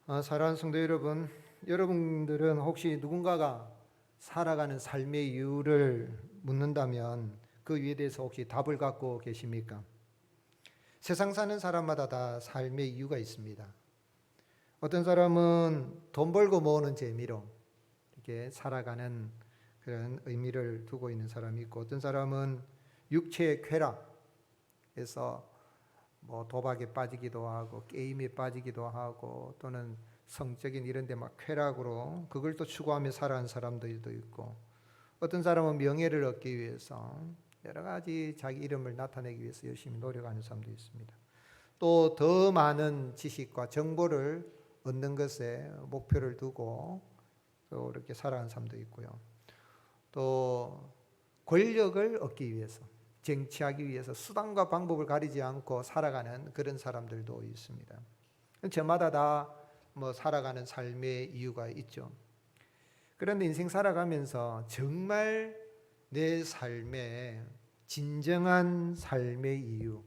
사랑하는 성도 여러분, 여러분들은 혹시 누군가가 살아가는 삶의 이유를 묻는다면 그 이유에 대해서 혹시 답을 갖고 계십니까? 세상 사는 사람마다 다 삶의 이유가 있습니다. 어떤 사람은 돈 벌고 모으는 재미로 이렇게 살아가는 그런 의미를 두고 있는 사람이 있고, 어떤 사람은 육체의 쾌락에서 도박에 빠지기도 하고 게임에 빠지기도 하고 또는 성적인 이런 데 막 쾌락으로 그걸 또 추구하며 살아가는 사람들도 있고, 어떤 사람은 명예를 얻기 위해서 여러 가지 자기 이름을 나타내기 위해서 열심히 노력하는 사람도 있습니다. 또 더 많은 지식과 정보를 얻는 것에 목표를 두고 또 이렇게 살아가는 사람도 있고요. 또 권력을 얻기 위해서, 쟁취하기 위해서 수단과 방법을 가리지 않고 살아가는 그런 사람들도 있습니다. 저마다 다 살아가는 삶의 이유가 있죠. 그런데 인생 살아가면서 정말 내 삶의 진정한 삶의 이유,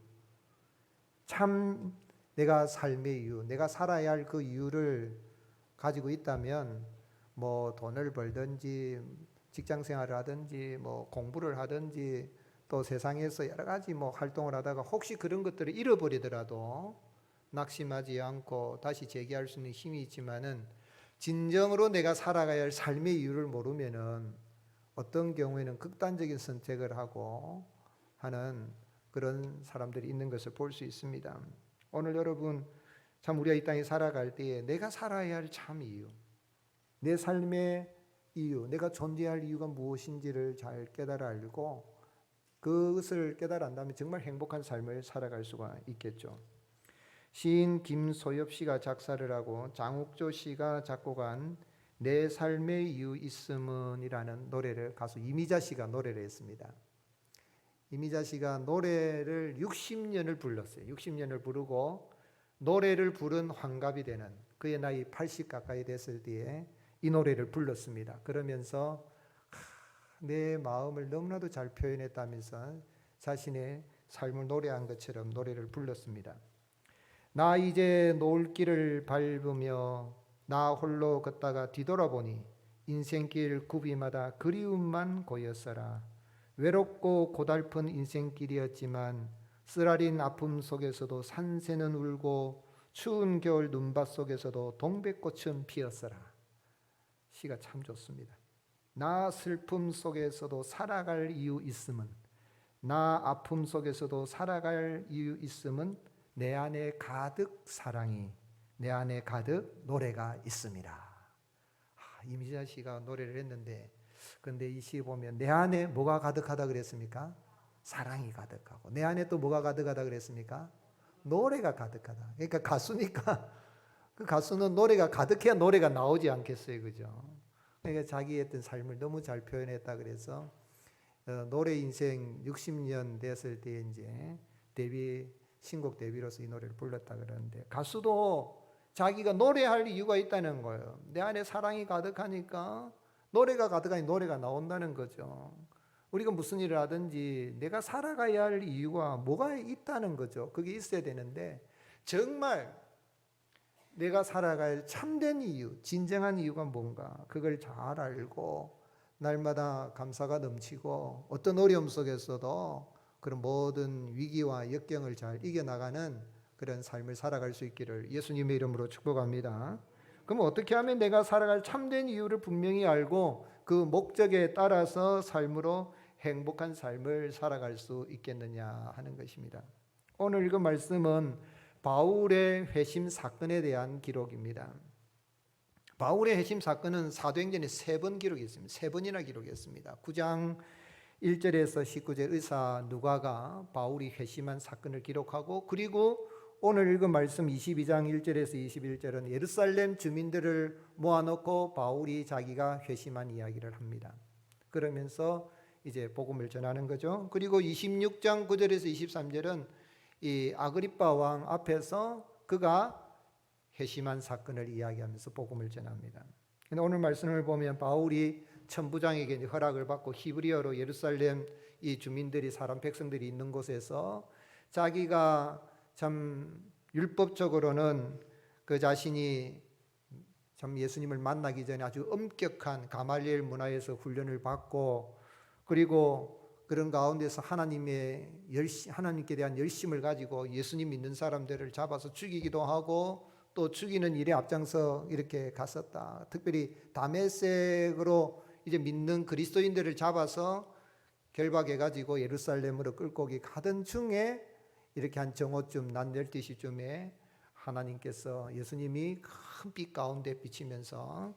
참 내가 삶의 이유, 내가 살아야 할 그 이유를 가지고 있다면 돈을 벌든지 직장 생활을 하든지 공부를 하든지 또 세상에서 여러 가지 활동을 하다가 혹시 그런 것들을 잃어버리더라도 낙심하지 않고 다시 재기할 수 있는 힘이 있지만은, 진정으로 내가 살아가야 할 삶의 이유를 모르면은 어떤 경우에는 극단적인 선택을 하고 하는 그런 사람들이 있는 것을 볼 수 있습니다. 오늘 여러분, 참 우리가 이 땅에 살아갈 때에 내가 살아야 할 참 이유, 내 삶의 이유, 내가 존재할 이유가 무엇인지를 잘 깨달아 알고 그것을 깨달았다면 정말 행복한 삶을 살아갈 수가 있겠죠. 시인 김소엽 씨가 작사를 하고 장욱조 씨가 작곡한 내 삶의 이유 있음은 이라는 노래를 가수 이미자 씨가 노래를 했습니다. 이미자 씨가 노래를 60년을 불렀어요. 60년을 부르고 노래를 부른 환갑이 되는 그의 나이 80 가까이 됐을 때에 이 노래를 불렀습니다. 그러면서 내 마음을 너무나도 잘 표현했다면서 자신의 삶을 노래한 것처럼 노래를 불렀습니다. 나 이제 노을길을 밟으며 나 홀로 걷다가 뒤돌아보니 인생길 굽이마다 그리움만 고였어라. 외롭고 고달픈 인생길이었지만 쓰라린 아픔 속에서도 산새는 울고 추운 겨울 눈밭 속에서도 동백꽃은 피었어라. 시가 참 좋습니다. 나 슬픔 속에서도 살아갈 이유 있음은, 나 아픔 속에서도 살아갈 이유 있음은 내 안에 가득 사랑이, 내 안에 가득 노래가 있습니다. 이미자 씨가 노래를 했는데, 근데 이 시 보면 내 안에 뭐가 가득하다 그랬습니까? 사랑이 가득하고, 내 안에 또 뭐가 가득하다 그랬습니까? 노래가 가득하다. 그러니까 가수니까 그 가수는 노래가 가득해야 노래가 나오지 않겠어요, 그죠? 그러니까 자기의 어떤 삶을 너무 잘 표현했다 그래서 노래 인생 60년 됐을 때 이제 신곡 데뷔로서 이 노래를 불렀다 그러는데, 가수도 자기가 노래할 이유가 있다는 거예요. 내 안에 사랑이 가득하니까 노래가 가득하니 노래가 나온다는 거죠. 우리가 무슨 일을 하든지 내가 살아가야 할 이유가 뭐가 있다는 거죠. 그게 있어야 되는데, 정말 내가 살아갈 참된 이유, 진정한 이유가 뭔가 그걸 잘 알고 날마다 감사가 넘치고 어떤 어려움 속에서도 그런 모든 위기와 역경을 잘 이겨나가는 그런 삶을 살아갈 수 있기를 예수님의 이름으로 축복합니다. 그럼 어떻게 하면 내가 살아갈 참된 이유를 분명히 알고 그 목적에 따라서 삶으로 행복한 삶을 살아갈 수 있겠느냐 하는 것입니다. 오늘 읽은 말씀은 바울의 회심 사건에 대한 기록입니다. 바울의 회심 사건은 사도행전에 3번 기록이 있습니다. 3번이나 기록했습니다. 9장 1절에서 19절 의사 누가가 바울이 회심한 사건을 기록하고, 그리고 오늘 읽은 말씀 22장 1절에서 21절은 예루살렘 주민들을 모아놓고 바울이 자기가 회심한 이야기를 합니다. 그러면서 이제 복음을 전하는 거죠. 그리고 26장 9절에서 23절은 이 아그리빠 왕 앞에서 그가 회심한 사건을 이야기하면서 복음을 전합니다. 근데 오늘 말씀을 보면 바울이 천부장에게 허락을 받고 히브리어로 예루살렘 이 주민들이, 사람 백성들이 있는 곳에서 자기가 참 율법적으로는 그 자신이 참 예수님을 만나기 전에 아주 엄격한 가말리엘 문화에서 훈련을 받고, 그리고 그런 가운데서 하나님께 대한 열심을 가지고 예수님 믿는 사람들을 잡아서 죽이기도 하고 또 죽이는 일에 앞장서 이렇게 갔었다. 특별히 다메섹으로 이제 믿는 그리스도인들을 잡아서 결박해가지고 예루살렘으로 끌고 가던 중에 이렇게 한 정오쯤 낮 12시쯤에 하나님께서 예수님이 큰 빛 가운데 비치면서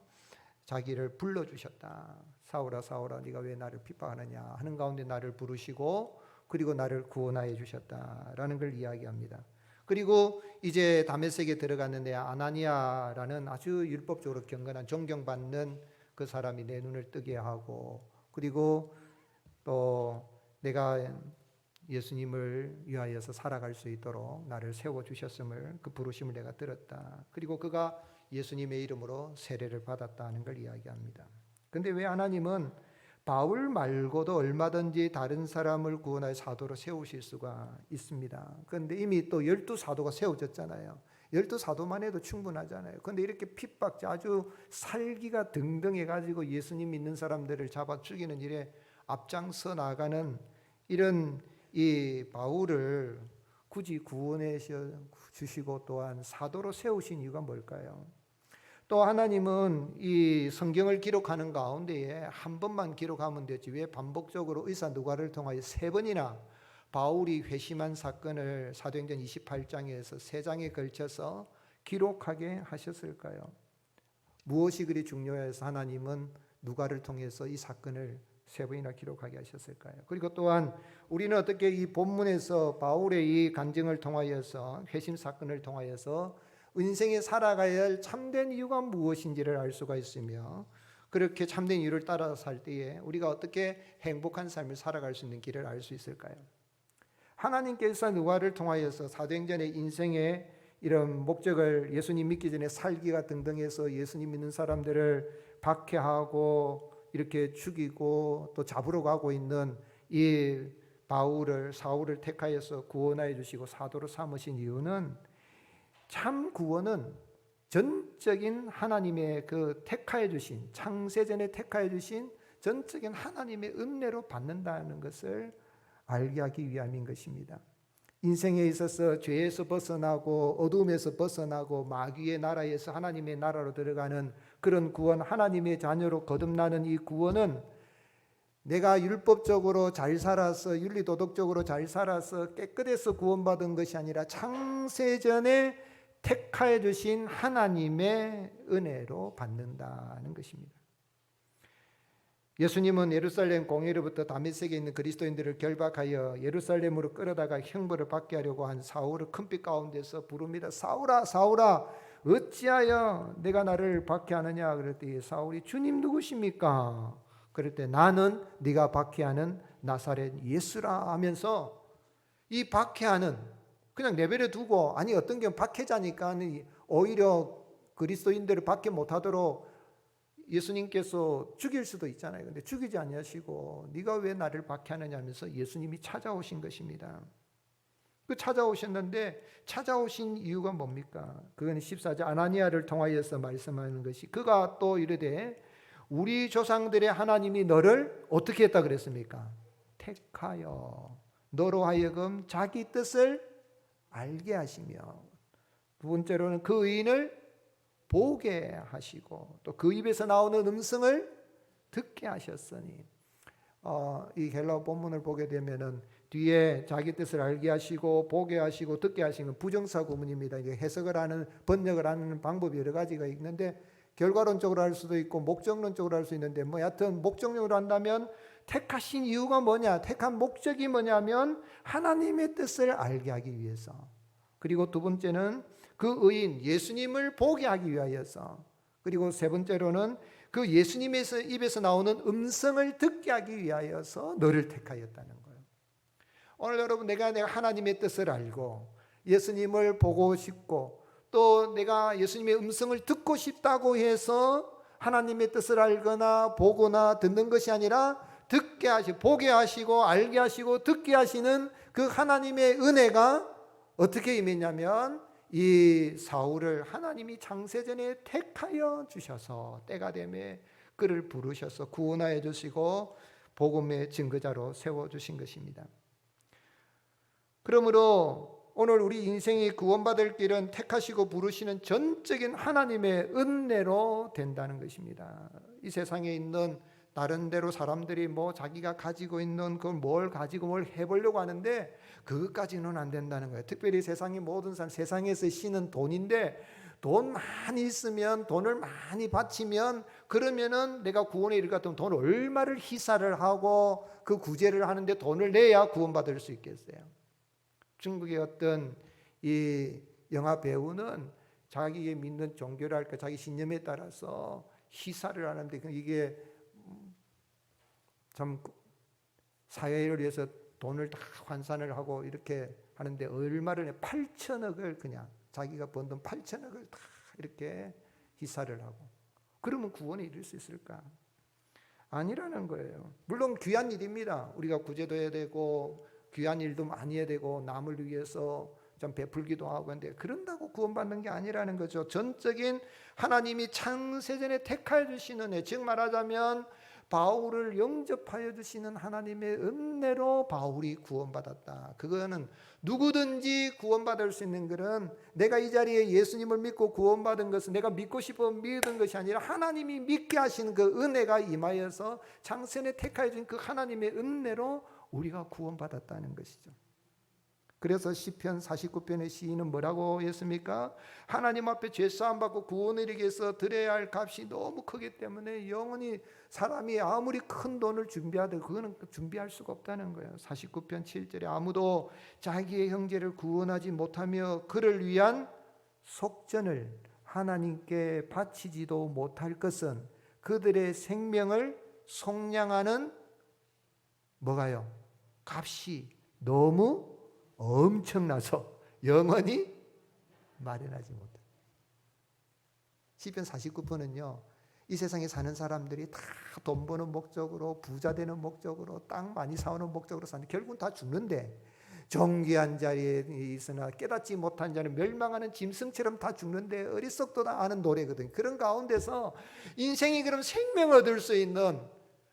자기를 불러주셨다. 사울아 사울아 네가 왜 나를 핍박하느냐 하는 가운데 나를 부르시고 그리고 나를 구원하여 주셨다라는 걸 이야기합니다. 그리고 이제 다메섹에 들어갔는데 아나니아라는 아주 율법적으로 경건한 존경받는 그 사람이 내 눈을 뜨게 하고, 그리고 또 내가 예수님을 위하여서 살아갈 수 있도록 나를 세워주셨음을, 그 부르심을 내가 들었다. 그리고 그가 예수님의 이름으로 세례를 받았다는 걸 이야기합니다. 근데 왜 하나님은 바울 말고도 얼마든지 다른 사람을 구원하여 사도로 세우실 수가 있습니다. 그런데 이미 또 12사도가 세워졌잖아요. 12사도만 해도 충분하잖아요. 그런데 이렇게 핍박자 아주 살기가 등등해가지고 예수님 믿는 사람들을 잡아 죽이는 일에 앞장서 나가는 이런 이 바울을 굳이 구원해 주시고 또한 사도로 세우신 이유가 뭘까요? 또 하나님은 이 성경을 기록하는 가운데에 한 번만 기록하면 되지 왜 반복적으로 의사 누가를 통하여 3번이나 바울이 회심한 사건을 사도행전 28장에서 3장에 걸쳐서 기록하게 하셨을까요? 무엇이 그리 중요해서 하나님은 누가를 통해서 이 사건을 3번이나 기록하게 하셨을까요? 그리고 또한 우리는 어떻게 이 본문에서 바울의 이 간증을 통하여서 회심 사건을 통하여서 인생에 살아가야 할 참된 이유가 무엇인지를 알 수가 있으며, 그렇게 참된 이유를 따라 살 때에 우리가 어떻게 행복한 삶을 살아갈 수 있는 길을 알 수 있을까요? 하나님께서 누가를 통하여서 사도행전의 인생의 이런 목적을 예수님 믿기 전에 살기가 등등해서 예수님 믿는 사람들을 박해하고 이렇게 죽이고 또 잡으러 가고 있는 이 사울을 택하여서 구원하여 주시고 사도로 삼으신 이유는, 참 구원은 전적인 하나님의 그 택하여 주신, 창세전에 택하여 주신 전적인 하나님의 은혜로 받는다는 것을 알게 하기 위함인 것입니다. 인생에 있어서 죄에서 벗어나고 어둠에서 벗어나고 마귀의 나라에서 하나님의 나라로 들어가는 그런 구원, 하나님의 자녀로 거듭나는 이 구원은 내가 율법적으로 잘 살아서 윤리도덕적으로 잘 살아서 깨끗해서 구원받은 것이 아니라 창세전에 택하여 주신 하나님의 은혜로 받는다는 것입니다. 예수님은 예루살렘 공회로부터 다메섹에 있는 그리스도인들을 결박하여 예루살렘으로 끌어다가 형벌을 받게 하려고 한 사울을 큰빛 가운데서 부릅니다. 사울아 사울아 어찌하여 내가 나를 박해하느냐. 그랬더니 사울이 주님 누구십니까? 그럴 때 나는 네가 박해하는 나사렛 예수라 하면서 이 박해하는 그냥 내버려 두고, 아니 어떤 경우 박해자니까 오히려 그리스도인들을 박해 못하도록 예수님께서 죽일 수도 있잖아요. 근데 죽이지 아니하시고 네가 왜 나를 박해하느냐 하면서 예수님이 찾아오신 것입니다. 그 찾아오셨는데 찾아오신 이유가 뭡니까? 그건 14절 아나니아를 통하여서 말씀하는 것이, 그가 또 이르되 우리 조상들의 하나님이 너를 어떻게 했다 그랬습니까? 택하여 너로 하여금 자기 뜻을 알게 하시며, 두 번째로는 그 의인을 보게 하시고 또 그 입에서 나오는 음성을 듣게 하셨으니, 이 헬라어 본문을 보게 되면은 뒤에 자기 뜻을 알게 하시고 보게 하시고 듣게 하시는 부정사 구문입니다. 이게 해석을 하는, 번역을 하는 방법이 여러 가지가 있는데 결과론적으로 할 수도 있고 목적론적으로 할 수 있는데, 여하튼 목적론으로 한다면 택하신 이유가 뭐냐, 택한 목적이 뭐냐면 하나님의 뜻을 알게 하기 위해서, 그리고 두 번째는 그 의인 예수님을 보게 하기 위하여서, 그리고 세 번째로는 그 예수님의 입에서 나오는 음성을 듣게 하기 위하여서 너를 택하였다는 거예요. 오늘 여러분, 내가 하나님의 뜻을 알고 예수님을 보고 싶고 또 내가 예수님의 음성을 듣고 싶다고 해서 하나님의 뜻을 알거나 보거나 듣는 것이 아니라 듣게 하시고 보게 하시고 알게 하시고 듣게 하시는 그 하나님의 은혜가 어떻게 임했냐면 이 사울을 하나님이 창세전에 택하여 주셔서 때가 되매 그를 부르셔서 구원하여 주시고 복음의 증거자로 세워주신 것입니다. 그러므로 오늘 우리 인생이 구원받을 길은 택하시고 부르시는 전적인 하나님의 은혜로 된다는 것입니다. 이 세상에 있는 나름대로 사람들이 자기가 가지고 있는 그걸 뭘 가지고 뭘 해보려고 하는데 그것까지는 안 된다는 거예요. 특별히 세상의 모든 사람, 세상에서 쓰는 돈인데 돈 많이 있으면, 돈을 많이 바치면, 그러면은 내가 구원에 이를 것 같으면 돈 얼마를 희사를 하고 그 구제를 하는데 돈을 내야 구원받을 수 있겠어요. 중국의 어떤 이 영화 배우는 자기의 믿는 종교랄까 자기 신념에 따라서 희사를 하는데 이게 참 사회를 위해서 돈을 다 환산을 하고 이렇게 하는데 얼마를 8천억을 그냥 자기가 번 돈 8천억을 다 이렇게 희사를 하고 그러면 구원에 이를 수 있을까? 아니라는 거예요. 물론 귀한 일입니다. 우리가 구제도 해야 되고 귀한 일도 많이 해야 되고 남을 위해서 좀 베풀기도 하고 근데 그런다고 구원받는 게 아니라는 거죠. 전적인 하나님이 창세전에 택하여 주시는 애, 즉 말하자면 바울을 영접하여 주시는 하나님의 은혜로 바울이 구원받았다. 그거는 누구든지 구원받을 수 있는 것은 내가 이 자리에 예수님을 믿고 구원받은 것은 내가 믿고 싶어 믿은 것이 아니라 하나님이 믿게 하시는 그 은혜가 임하여서 창세전에 택하여 주신 그 하나님의 은혜로 우리가 구원받았다는 것이죠. 그래서 시편 49편의 시인은 뭐라고 했습니까? 하나님 앞에 죄사함 받고 구원을 이루기 위해서 드려야 할 값이 너무 크기 때문에 영원히 사람이 아무리 큰 돈을 준비하되 그거는 준비할 수가 없다는 거예요. 49편 7절에 아무도 자기의 형제를 구원하지 못하며 그를 위한 속전을 하나님께 바치지도 못할 것은 그들의 생명을 속량하는 뭐가요? 값이 너무 엄청나서 영원히 마련하지 못해. 시편 49편은요 이 세상에 사는 사람들이 다 돈 버는 목적으로 부자 되는 목적으로 땅 많이 사오는 목적으로 사는 결국은 다 죽는데 존귀한 자리에 있으나 깨닫지 못한 자는 멸망하는 짐승처럼 다 죽는데 어리석도 아는 노래거든요. 그런 가운데서 인생이 그럼 생명을 얻을 수 있는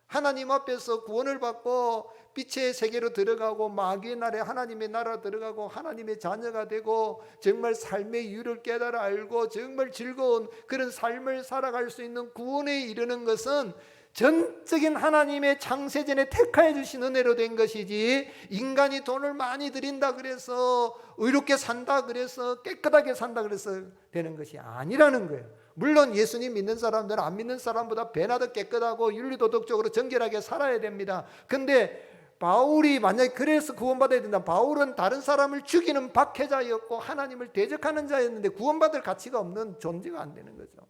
하나님 앞에서 구원을 받고 빛의 세계로 들어가고 마귀의 나라에 하나님의 나라 들어가고 하나님의 자녀가 되고 정말 삶의 이유를 깨달아 알고 정말 즐거운 그런 삶을 살아갈 수 있는 구원에 이르는 것은 전적인 하나님의 창세전에 택하여 주신 은혜로 된 것이지 인간이 돈을 많이 들인다 그래서 의롭게 산다 그래서 깨끗하게 산다 그래서 되는 것이 아니라는 거예요. 물론 예수님 믿는 사람들은 안 믿는 사람보다 배나 더 깨끗하고 윤리도덕적으로 정결하게 살아야 됩니다. 근데 바울이 만약에 그래서 구원받아야 된다. 바울은 다른 사람을 죽이는 박해자였고 하나님을 대적하는 자였는데 구원받을 가치가 없는 존재가 안 되는 거죠.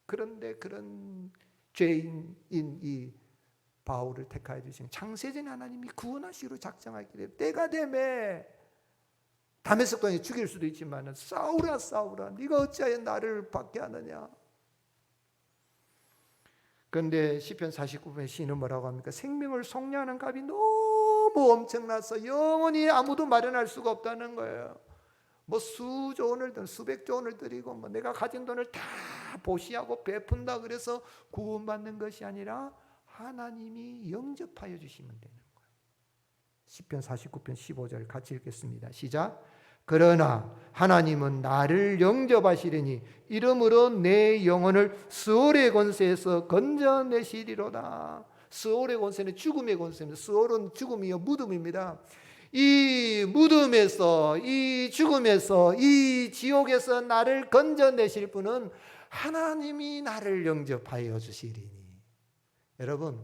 그런데 그런 죄인인 이 바울을 택하여 주신 창세전 하나님이 구원하시기로 작정하기로 때가 되매 다메섹 광에 죽일 수도 있지만 싸우라 싸우라 네가 어찌하여 나를 박해하느냐. 그런데 시편 49편의 시인은 뭐라고 합니까? 생명을 속량하는 값이 너무 엄청나서 영원히 아무도 마련할 수가 없다는 거예요. 수조 원을 수백조 원을 드리고 내가 가진 돈을 다 보시하고 베푼다 그래서 구원받는 것이 아니라 하나님이 영접하여 주시면 되는 거예요. 시편 49편 15절 같이 읽겠습니다. 시작. 그러나 하나님은 나를 영접하시리니 이러므로 내 영혼을 스올의 권세에서 건져내시리로다. 스올의 권세는 죽음의 권세입니다. 스올은 죽음이요 무덤입니다. 이 무덤에서 이 죽음에서 이 지옥에서 나를 건져내실 분은 하나님이 나를 영접하여 주시리니. 여러분,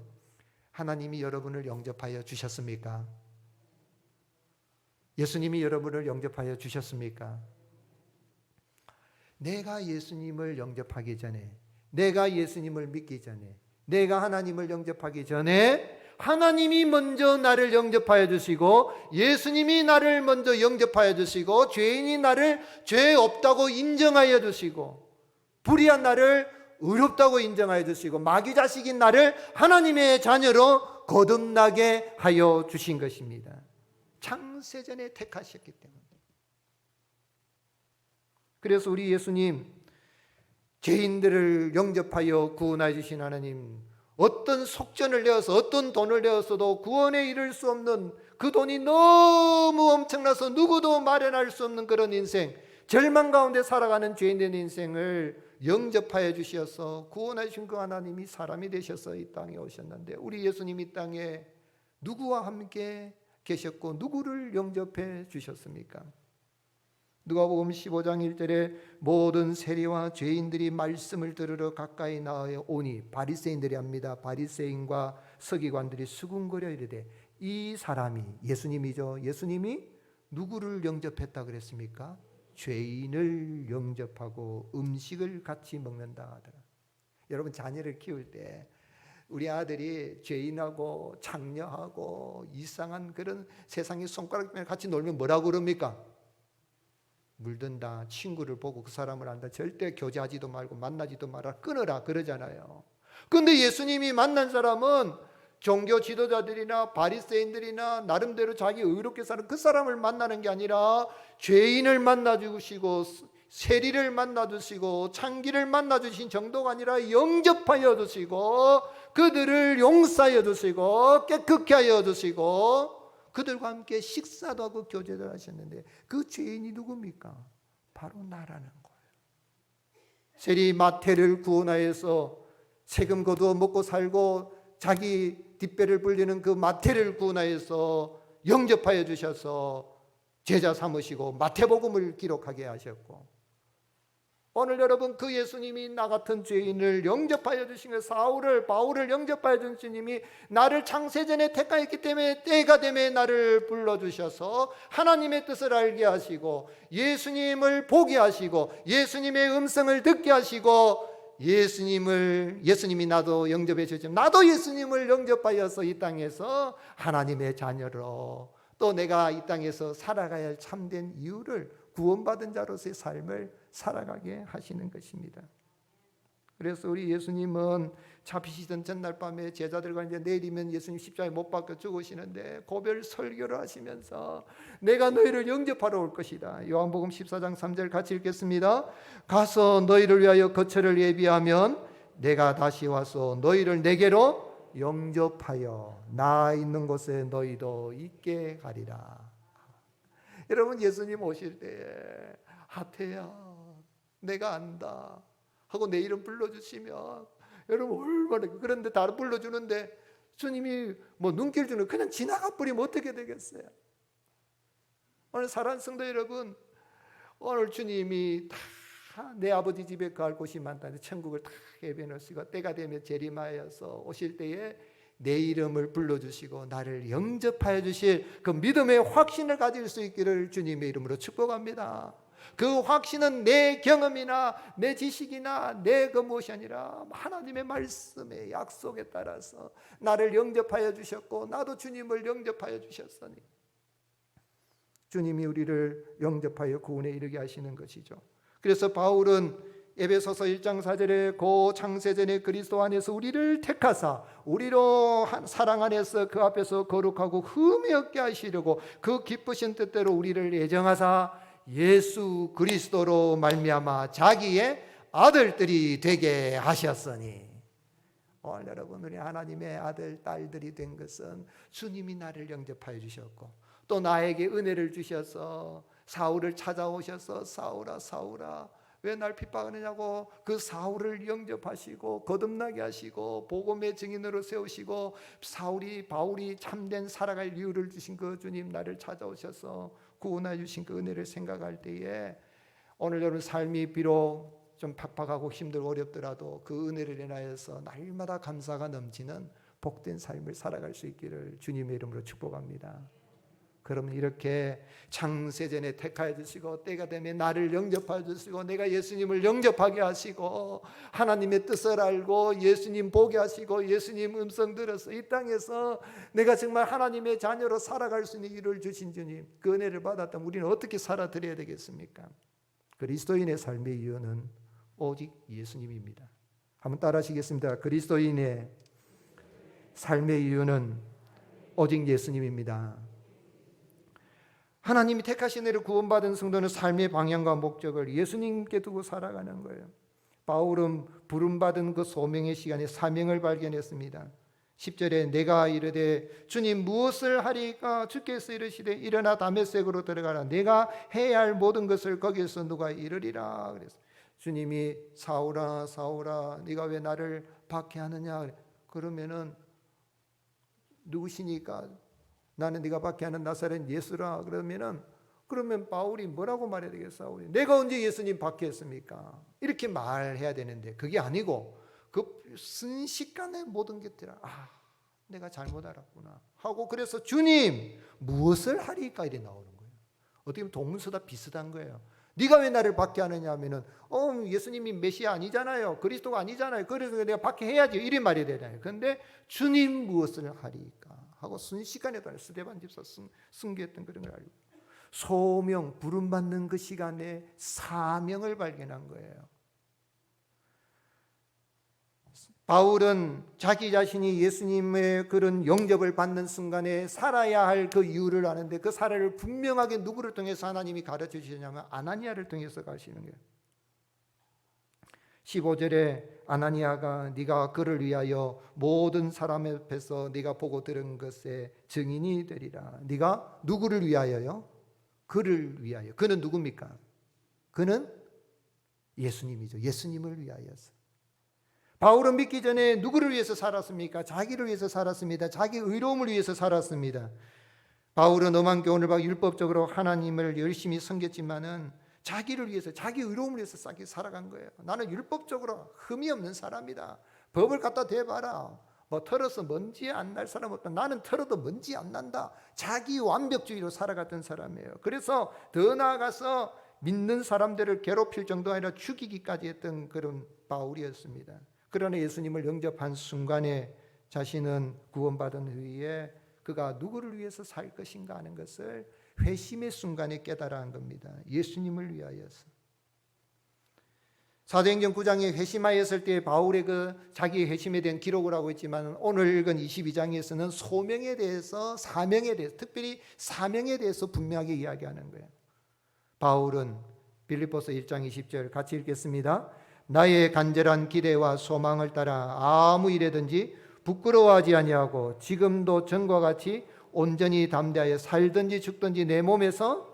하나님이 여러분을 영접하여 주셨습니까? 예수님이 여러분을 영접하여 주셨습니까? 내가 예수님을 영접하기 전에, 내가 예수님을 믿기 전에, 내가 하나님을 영접하기 전에 하나님이 먼저 나를 영접하여 주시고 예수님이 나를 먼저 영접하여 주시고 죄인이 나를 죄 없다고 인정하여 주시고 불의한 나를 의롭다고 인정하여 주시고 마귀 자식인 나를 하나님의 자녀로 거듭나게 하여 주신 것입니다. 창세전에 택하셨기 때문에. 그래서 우리 예수님, 죄인들을 영접하여 구원해 주신 하나님, 어떤 속전을 내어서 어떤 돈을 내었어도 구원에 이를 수 없는 그 돈이 너무 엄청나서 누구도 마련할 수 없는 그런 인생, 절망 가운데 살아가는 죄인된 인생을 영접하여 주셔서 구원해 주신 그 하나님이 사람이 되셔서 이 땅에 오셨는데, 우리 예수님이 이 땅에 누구와 함께 계셨고 누구를 영접해 주셨습니까? 누가복음 15장 1절에 모든 세리와 죄인들이 말씀을 들으러 가까이 나와 오니, 바리새인들이 합니다. 바리새인과 서기관들이 수군거려 이르되, 이 사람이, 예수님이죠, 예수님이 누구를 영접했다 그랬습니까? 죄인을 영접하고 음식을 같이 먹는다 하더라. 여러분, 자녀를 키울 때 우리 아들이 죄인하고 장녀하고 이상한 그런 세상의 손가락에 같이 놀면 뭐라고 그럽니까? 물든다, 친구를 보고 그 사람을 안다, 절대 교제하지도 말고 만나지도 마라, 끊어라 그러잖아요. 그런데 예수님이 만난 사람은 종교 지도자들이나 바리새인들이나 나름대로 자기 의롭게 사는 그 사람을 만나는 게 아니라 죄인을 만나주시고 세리를 만나주시고 창기를 만나주신 정도가 아니라 영접하여 주시고 그들을 용서하여 주시고 깨끗게 하여 주시고 그들과 함께 식사도 하고 교제도 하셨는데, 그 죄인이 누굽니까? 바로 나라는 거예요. 세리 마태를 구원하여서 세금 거두어 먹고 살고 자기 뒷배를 불리는 그 마태를 구원하여서 영접하여 주셔서 제자 삼으시고 마태복음을 기록하게 하셨고, 오늘 여러분, 그 예수님이 나 같은 죄인을 영접하여 주신 거, 바울을 영접하여 주신 주님이 나를 창세전에 택하였기 때문에 때가 되면 나를 불러주셔서 하나님의 뜻을 알게 하시고 예수님을 보게 하시고 예수님의 음성을 듣게 하시고 예수님이 나도 영접해 주시면 나도 예수님을 영접하여서 이 땅에서 하나님의 자녀로, 또 내가 이 땅에서 살아가야 할 참된 이유를, 구원받은 자로서의 삶을 살아가게 하시는 것입니다. 그래서 우리 예수님은 잡히시던 전날 밤에 제자들과 이제 내일이면 예수님 십자가에 못 박혀 죽으시는데 고별 설교를 하시면서 내가 너희를 영접하러 올 것이다. 요한복음 14장 3절 같이 읽겠습니다. 가서 너희를 위하여 거처를 예비하면 내가 다시 와서 너희를 내게로 영접하여 나 있는 곳에 너희도 있게 가리라. 여러분, 예수님 오실 때에 하태야 내가 안다 하고 내 이름 불러주시면 여러분 얼마나, 그런데 다 불러주는데 주님이 뭐 눈길 주는 그냥 지나가 버리면 어떻게 되겠어요? 오늘 사랑하는 성도 여러분, 오늘 주님이 다 내 아버지 집에 갈 곳이 많다는데 천국을 다 예비해 놓으시고 때가 되면 재림하여서 오실 때에 내 이름을 불러주시고 나를 영접하여 주실 그 믿음의 확신을 가질 수 있기를 주님의 이름으로 축복합니다. 그 확신은 내 경험이나 내 지식이나 내 그 무엇이 아니라 하나님의 말씀의 약속에 따라서 나를 영접하여 주셨고 나도 주님을 영접하여 주셨으니 주님이 우리를 영접하여 구원에 이르게 하시는 것이죠. 그래서 바울은 에베소서 1장 4절에 고 창세전에 그리스도 안에서 우리를 택하사 우리로 사랑 안에서 그 앞에서 거룩하고 흠이 없게 하시려고 그 기쁘신 뜻대로 우리를 예정하사 예수 그리스도로 말미암아 자기의 아들들이 되게 하셨으니. 오늘 여러분, 우리 하나님의 아들 딸들이 된 것은 주님이 나를 영접하여 주셨고 또 나에게 은혜를 주셔서 사울을 찾아오셔서 사울아 사울아 왜 날 핍박하느냐고 그 사울을 영접하시고 거듭나게 하시고 복음의 증인으로 세우시고 바울이 참된 살아갈 이유를 주신 그 주님, 나를 찾아오셔서 구원해 주신 그 은혜를 생각할 때에 오늘 여러분 삶이 비록 좀 팍팍하고 힘들고 어렵더라도 그 은혜를 인하여서 날마다 감사가 넘치는 복된 삶을 살아갈 수 있기를 주님의 이름으로 축복합니다. 그러면 이렇게 창세전에 택하여 주시고 때가 되면 나를 영접하여 주시고 내가 예수님을 영접하게 하시고 하나님의 뜻을 알고 예수님 보게 하시고 예수님 음성 들어서 이 땅에서 내가 정말 하나님의 자녀로 살아갈 수 있는 일을 주신 주님, 그 은혜를 받았다면 우리는 어떻게 살아드려야 되겠습니까? 그리스도인의 삶의 이유는 오직 예수님입니다. 한번 따라 하시겠습니다. 그리스도인의 삶의 이유는 오직 예수님입니다. 하나님이 택하신 애를 구원받은 성도는 삶의 방향과 목적을 예수님께 두고 살아가는 거예요. 바울은 부름받은 그 소명의 시간에 사명을 발견했습니다. 10절에 내가 이르되 주님 무엇을 하리까? 주께서 이르시되 일어나 다메섹으로 들어가라. 내가 해야 할 모든 것을 거기에서 누가 이르리라. 그래서 주님이 사울아 사울아 네가 왜 나를 박해하느냐? 그러면은 누구시니까? 나는 네가 박해하는 나사렛 예수라. 그러면 바울이 뭐라고 말해야 되겠어? 내가 언제 예수님 박해했습니까? 이렇게 말해야 되는데 그게 아니고 그 순식간에 모든 것들을 내가 잘못 알았구나 하고 그래서 주님 무엇을 하리까 이래 나오는 거예요. 어떻게 보면 동문서다 비슷한 거예요. 네가 왜 나를 박해하느냐 하면은 예수님이 메시아 아니잖아요. 그리스도가 아니잖아요. 그래서 내가 박해해야지 이래 말해야 되잖아요. 그런데 주님 무엇을 하리까 하고 순식간에 스데반 집사 승계했던 그런 걸 알고 소명 부름받는 그 시간에 사명을 발견한 거예요. 바울은 자기 자신이 예수님의 그런 영접을 받는 순간에 살아야 할 그 이유를 아는데 그 사례를 분명하게 누구를 통해서 하나님이 가르쳐 주시냐면 아나니아를 통해서 가시는 거예요. 15절에 아나니아가 네가 그를 위하여 모든 사람 앞에서 네가 보고 들은 것에 증인이 되리라. 네가 누구를 위하여요? 그를 위하여. 그는 누굽니까? 그는 예수님이죠. 예수님을 위하여서. 바울은 믿기 전에 누구를 위해서 살았습니까? 자기를 위해서 살았습니다. 자기 의로움을 위해서 살았습니다. 바울은 엄한 교훈을 받고 율법적으로 하나님을 열심히 섬겼지만은 자기를 위해서 자기 의로움을 위해서 살아간 거예요. 나는 율법적으로 흠이 없는 사람이다. 법을 갖다 대봐라. 털어서 먼지 안 날 사람 없다. 나는 털어도 먼지 안 난다. 자기 완벽주의로 살아갔던 사람이에요. 그래서 더 나아가서 믿는 사람들을 괴롭힐 정도 아니라 죽이기까지 했던 그런 바울이었습니다. 그러나 예수님을 영접한 순간에 자신은 구원받은 후에 그가 누구를 위해서 살 것인가 하는 것을 회심의 순간에 깨달아 한 겁니다. 예수님을 위하여서. 사도행전 9장에 회심하였을 때 바울의 그 자기 회심에 대한 기록을 하고 있지만 오늘 읽은 22장에서는 소명에 대해서 사명에 대해서 특별히 사명에 대해서 분명하게 이야기하는 거예요. 바울은 빌립보서 1장 20절 같이 읽겠습니다. 나의 간절한 기대와 소망을 따라 아무 일에든지 부끄러워하지 아니하고 지금도 전과 같이 온전히 담대하여 살든지 죽든지 내 몸에서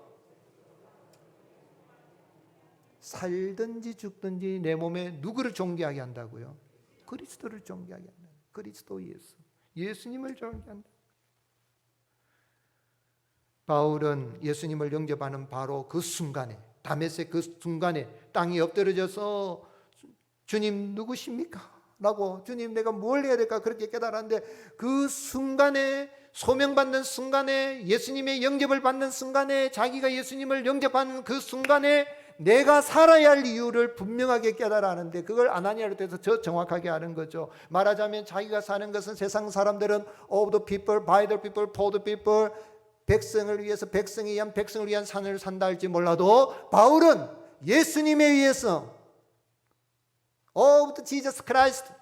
살든지 죽든지 내 몸에 누구를 존귀하게 한다고요? 그리스도를 존귀하게 한다. 그리스도 예수. 예수님을 존귀한다. 바울은 예수님을 영접하는 바로 그 순간에 다메섹 그 순간에 땅이 엎드려져서 주님 누구십니까? 라고 주님 내가 뭘 해야 될까 그렇게 깨달았는데 그 순간에 소명받는 순간에 예수님의 영접을 받는 순간에 자기가 예수님을 영접하는 그 순간에 내가 살아야 할 이유를 분명하게 깨달았는데 그걸 아나니아를 통해서 저 정확하게 아는 거죠. 말하자면 자기가 사는 것은 세상 사람들은 of the people, by the people, for the people 백성을 위해서 백성에 의한 백성을 위한 삶을 산다 할지 몰라도 바울은 예수님에 의해서 of the Jesus Christ,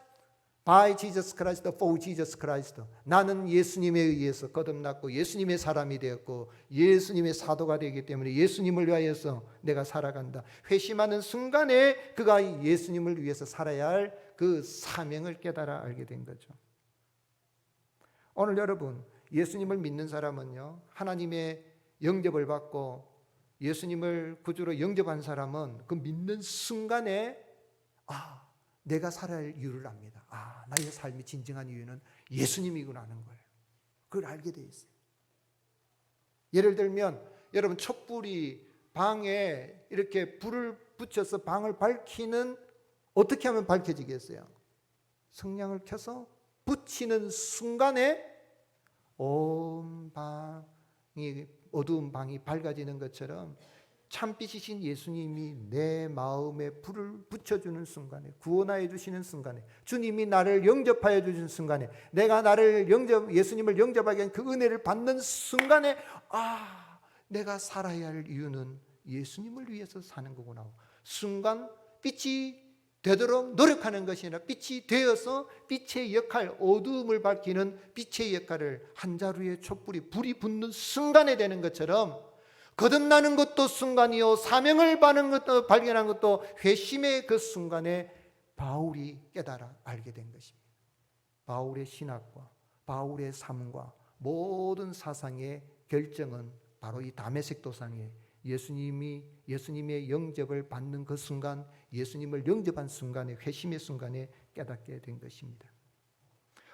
by Jesus Christ, for Jesus Christ. 나는 예수님에 의해서 거듭났고 예수님의 사람이 되었고 예수님의 사도가 되기 때문에 예수님을 위하여서 내가 살아간다. 회심하는 순간에 그가 예수님을 위해서 살아야 할 그 사명을 깨달아 알게 된 거죠. 오늘 여러분 예수님을 믿는 사람은요 하나님의 영접을 받고 예수님을 구주로 영접한 사람은 그 믿는 순간에 내가 살아야 할 이유를 압니다. 나의 삶이 진정한 이유는 예수님이구나 하는 거예요. 그걸 알게 돼 있어요. 예를 들면 여러분 촛불이 방에 이렇게 불을 붙여서 방을 밝히는 어떻게 하면 밝혀지겠어요? 성냥을 켜서 붙이는 순간에 온 방이 어두운 방이 밝아지는 것처럼 참빛이신 예수님이 내 마음에 불을 붙여주는 순간에 구원하여 주시는 순간에 주님이 나를 영접하여 주신 순간에 내가 예수님을 영접하게 한 그 은혜를 받는 순간에 내가 살아야 할 이유는 예수님을 위해서 사는 거구나. 순간 빛이 되도록 노력하는 것이 아니라 빛이 되어서 빛의 역할, 어두움을 밝히는 빛의 역할을 한 자루의 촛불이 불이 붙는 순간에 되는 것처럼 거듭나는 것도 순간이요, 사명을 발견한 것도 회심의 그 순간에 바울이 깨달아 알게 된 것입니다. 바울의 신학과 바울의 삶과 모든 사상의 결정은 바로 이 다메섹 도상에 예수님의 영접을 받는 그 순간, 예수님을 영접한 순간에, 회심의 순간에 깨닫게 된 것입니다.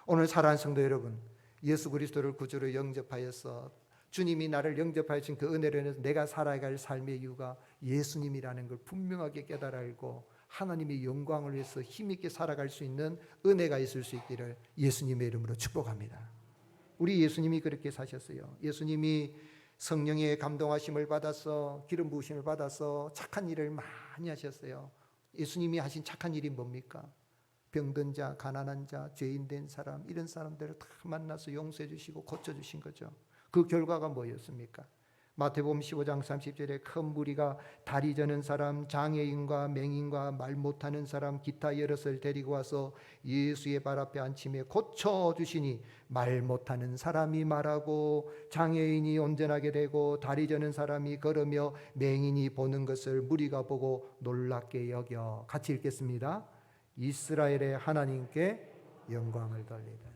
오늘 사랑하는 성도 여러분, 예수 그리스도를 구주로 영접하여서 주님이 나를 영접하신 그 은혜로 인해서 내가 살아갈 삶의 이유가 예수님이라는 걸 분명하게 깨달아 알고 하나님의 영광을 위해서 힘있게 살아갈 수 있는 은혜가 있을 수 있기를 예수님의 이름으로 축복합니다. 우리 예수님이 그렇게 사셨어요. 예수님이 성령의 감동하심을 받아서, 기름 부으심을 받아서 착한 일을 많이 하셨어요. 예수님이 하신 착한 일이 뭡니까? 병든 자, 가난한 자, 죄인 된 사람, 이런 사람들을 다 만나서 용서해 주시고 고쳐주신 거죠. 그 결과가 뭐였습니까? 마태복음 15장 30절에 큰 무리가 다리 저는 사람, 장애인과 맹인과 말 못하는 사람, 기타 여럿을 데리고 와서 예수의 발 앞에 앉히며 고쳐주시니 말 못하는 사람이 말하고 장애인이 온전하게 되고 다리 저는 사람이 걸으며 맹인이 보는 것을 무리가 보고 놀랍게 여겨. 같이 읽겠습니다. 이스라엘의 하나님께 영광을 돌리더라.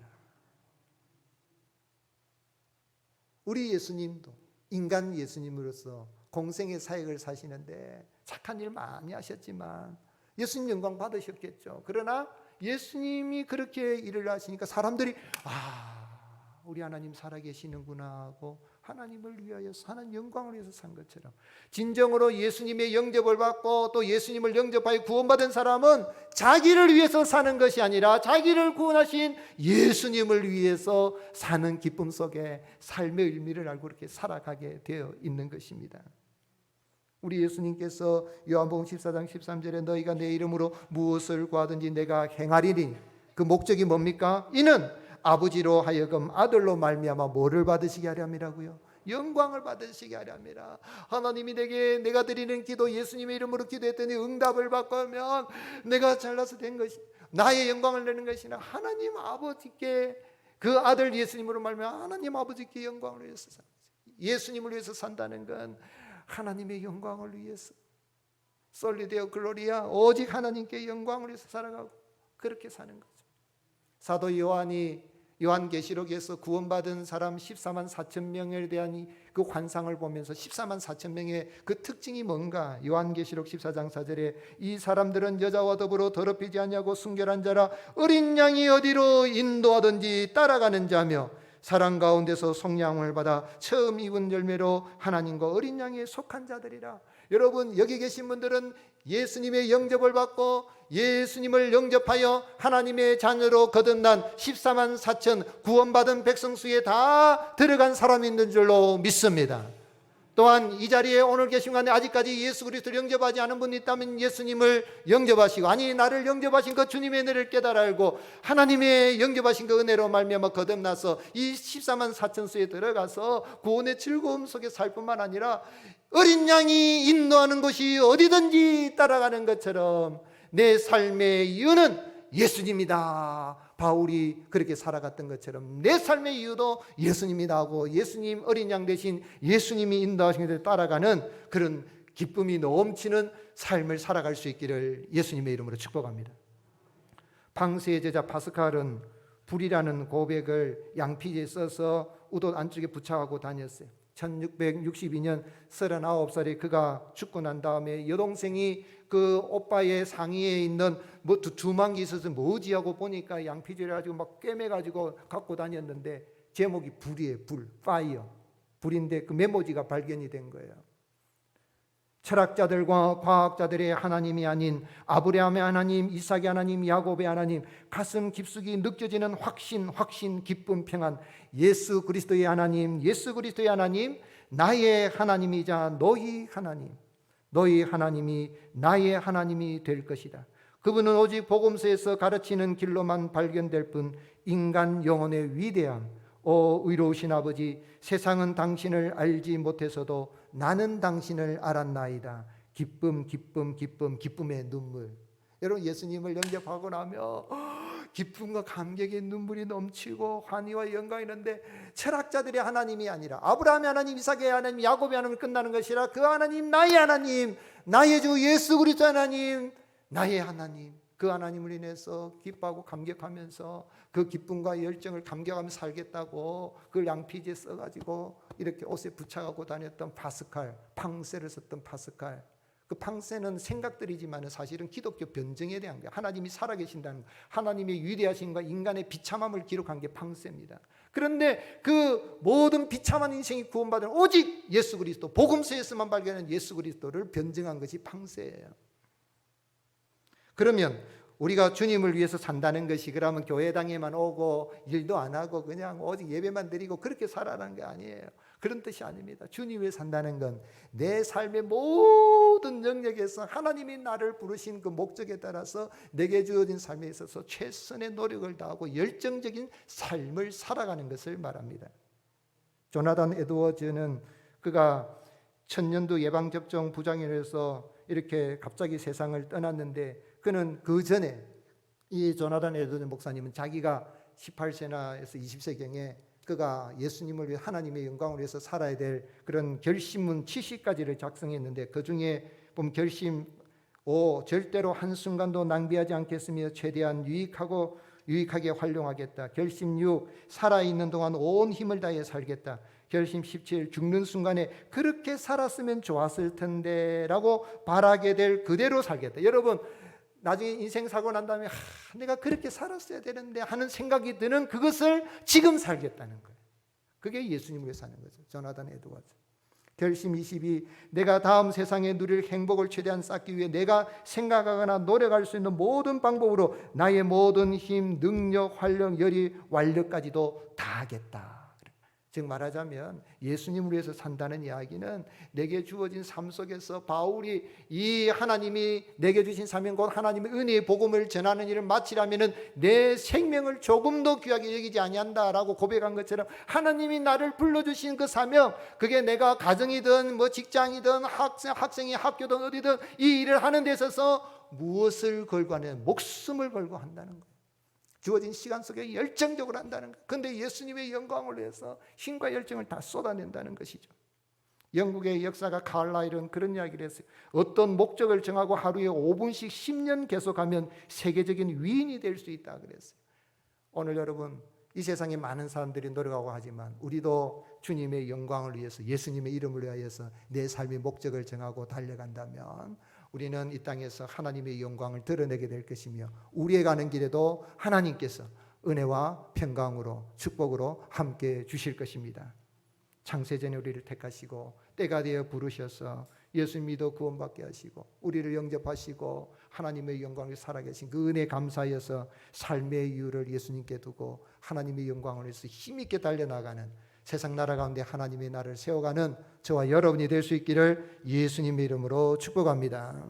우리 예수님도 인간 예수님으로서 공생의 사역을 사시는데 착한 일 많이 하셨지만 예수님 영광 받으셨겠죠. 그러나 예수님이 그렇게 일을 하시니까 사람들이 우리 하나님 살아계시는구나 하고 하나님을 위하여 하나님 영광을 위해서 산 것처럼, 진정으로 예수님의 영접을 받고 또 예수님을 영접하여 구원받은 사람은 자기를 위해서 사는 것이 아니라 자기를 구원하신 예수님을 위해서 사는 기쁨 속에 삶의 의미를 알고 그렇게 살아가게 되어 있는 것입니다. 우리 예수님께서 요한복음 14장 13절에 너희가 내 이름으로 무엇을 구하든지 내가 행하리니, 그 목적이 뭡니까? 이는 아버지로 하여금 아들로 말미암아 뭐를 받으시게 하려 함이라고요? 영광을 받으시게 하려 함이라. 하나님이 내가 드리는 기도, 예수님의 이름으로 기도했더니 응답을 받고 하면 내가 잘나서 된 것이 나의 영광을 내는 것이나 하나님 아버지께, 그 아들 예수님으로 말미암아 하나님 아버지께 영광을 위해서 산다. 예수님을 위해서 산다는 건 하나님의 영광을 위해서, 솔리데오 글로리아, 오직 하나님께 영광을 위해서 살아가고 그렇게 사는 거죠. 사도 요한이 요한계시록에서 구원받은 사람 14만 4천 명에 대한 그 환상을 보면서 14만 4천 명의 그 특징이 뭔가, 요한계시록 14장 4절에 이 사람들은 여자와 더불어 더럽히지 않냐고 순결한 자라, 어린 양이 어디로 인도하든지 따라가는 자며 사랑 가운데서 속량을 받아 처음 입은 열매로 하나님과 어린 양에 속한 자들이라. 여러분, 여기 계신 분들은 예수님의 영접을 받고 예수님을 영접하여 하나님의 자녀로 거듭난 14만 4천 구원받은 백성 수에 다 들어간 사람이 있는 줄로 믿습니다. 또한 이 자리에 오늘 계신 가운데 아직까지 예수 그리스도를 영접하지 않은 분이 있다면 예수님을 영접하시고, 아니 나를 영접하신 그 주님의 은혜를 깨달아 알고 하나님의 영접하신 그 은혜로 말미암아 거듭나서 이 14만 4천 수에 들어가서 구원의 즐거움 속에 살 뿐만 아니라 어린 양이 인도하는 곳이 어디든지 따라가는 것처럼 내 삶의 이유는 예수님이다. 바울이 그렇게 살아갔던 것처럼 내 삶의 이유도 예수님이다 하고 예수님, 어린 양 대신 예수님이 인도하신 것을 따라가는 그런 기쁨이 넘치는 삶을 살아갈 수 있기를 예수님의 이름으로 축복합니다. 방세의 제자 파스칼은 불이라는 고백을 양피지에 써서 우도 안쪽에 부착하고 다녔어요. 1662년 39살에 그가 죽고 난 다음에 여동생이 그 오빠의 상의에 있는 뭐 두만기 있어서 뭐지 하고 보니까 양피지를 가지고 막 꿰매가지고 갖고 다녔는데 제목이 불이에요. 파이어. 불인데 그 메모지가 발견이 된 거예요. 철학자들과 과학자들의 하나님이 아닌 아브라함의 하나님, 이삭의 하나님, 야곱의 하나님, 가슴 깊숙이 느껴지는 확신, 기쁨, 평안, 예수 그리스도의 하나님, 나의 하나님이자 너희 하나님이 나의 하나님이 될 것이다. 그분은 오직 복음서에서 가르치는 길로만 발견될 뿐 인간 영혼의 위대함, 의로우신 아버지, 세상은 당신을 알지 못해서도 나는 당신을 알았나이다. 기쁨의 눈물. 여러분, 예수님을 영접하고 나면 기쁨과 감격의 눈물이 넘치고 환희와 영광이 있는데 철학자들이 하나님이 아니라 아브라함의 하나님, 이삭의 하나님, 야곱의 하나님 끝나는 것이라 그 하나님, 나의 주 예수 그리스도 하나님, 나의 하나님, 그 하나님을 인해서 기뻐하고 감격하면서 그 기쁨과 열정을 감격하며 살겠다고 그걸 양피지에 써가지고 이렇게 옷에 붙여가고 다녔던 파스칼, 팡세를 썼던 파스칼. 그 팡세는 생각들이지만 사실은 기독교 변증에 대한 거예요. 하나님이 살아계신다는 거, 하나님의 위대하심과 인간의 비참함을 기록한 게 팡세입니다. 그런데 그 모든 비참한 인생이 구원받은 오직 예수 그리스도, 복음서에서만 발견한 예수 그리스도를 변증한 것이 팡세예요. 그러면 우리가 주님을 위해서 산다는 것이 그러면 교회당에만 오고 일도 안 하고 그냥 오직 예배만 드리고 그렇게 살아라는 게 아니에요. 그런 뜻이 아닙니다. 주님 위해 산다는 건 내 삶의 모든 영역에서 하나님이 나를 부르신 그 목적에 따라서 내게 주어진 삶에 있어서 최선의 노력을 다하고 열정적인 삶을 살아가는 것을 말합니다. 조나단 에드워즈는 그가 천년두 예방접종 부장이라서 이렇게 갑자기 세상을 떠났는데 그는 그 전에 이 조나단 에드워즈 목사님은 자기가 18세나 20세경에 그가 예수님을 위해 하나님의 영광을 위해서 살아야 될 그런 결심문 70가지를 작성했는데 그 중에 보면 결심 5 절대로 한순간도 낭비하지 않겠으며 최대한 유익하게 활용하겠다. 결심 6 살아있는 동안 온 힘을 다해 살겠다. 결심 17 죽는 순간에 그렇게 살았으면 좋았을 텐데 라고 바라게 될 그대로 살겠다. 여러분 나중에 인생 사고 난 다음에 내가 그렇게 살았어야 되는데 하는 생각이 드는 그것을 지금 살겠다는 거예요. 그게 예수님을 위해 사는 거죠. 조나단 에드워즈. 결심 22 내가 다음 세상에 누릴 행복을 최대한 쌓기 위해 내가 생각하거나 노력할 수 있는 모든 방법으로 나의 모든 힘, 능력, 활력, 열의, 완력까지도 다하겠다. 즉 말하자면 예수님을 위해서 산다는 이야기는 내게 주어진 삶 속에서 바울이 이 하나님이 내게 주신 사명 곧 하나님의 은혜의 복음을 전하는 일을 마치려면 내 생명을 조금도 귀하게 여기지 아니한다라고 고백한 것처럼 하나님이 나를 불러주신 그 사명, 그게 내가 가정이든 뭐 직장이든 학생이 학교든 어디든 이 일을 하는 데 있어서 무엇을 걸고 하는, 목숨을 걸고 한다는 거예요. 주어진 시간 속에 열정적으로 한다는 것. 그런데 예수님의 영광을 위해서 힘과 열정을 다 쏟아낸다는 것이죠. 영국의 역사가 칼라일은 그런 이야기를 했어요. 어떤 목적을 정하고 하루에 5분씩 10년 계속하면 세계적인 위인이 될 수 있다 그랬어요. 오늘 여러분 이 세상에 많은 사람들이 노력하고 하지만 우리도 주님의 영광을 위해서 예수님의 이름을 위하여서 내 삶의 목적을 정하고 달려간다면 우리는 이 땅에서 하나님의 영광을 드러내게 될 것이며 우리의 가는 길에도 하나님께서 은혜와 평강으로 축복으로 함께 주실 것입니다. 창세전에 우리를 택하시고 때가 되어 부르셔서 예수 믿어 구원받게 하시고 우리를 영접하시고 하나님의 영광을 살아계신 그 은혜 감사해서 삶의 이유를 예수님께 두고 하나님의 영광을 위해서 힘있게 달려나가는 세상 나라 가운데 하나님의 나라를 세워가는 저와 여러분이 될 수 있기를 예수님의 이름으로 축복합니다.